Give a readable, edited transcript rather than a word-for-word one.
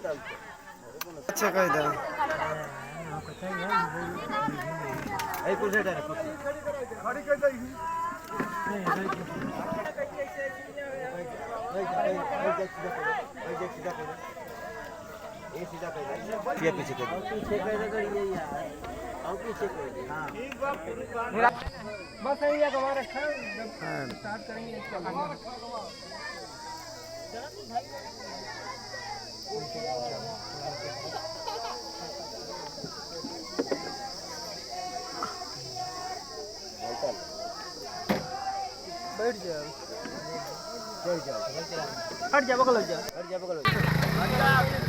अच्छा कायदा এই কোন সাইডে गाड़ी कैसे ये पीछे कर पीछे कैसे करिए यार हम पीछे करिए हाँ बस यही है हमारा स्टार्ट करेंगे इसका बैठ जाओ चल चल हट जा बगल हो जा हट जा बगल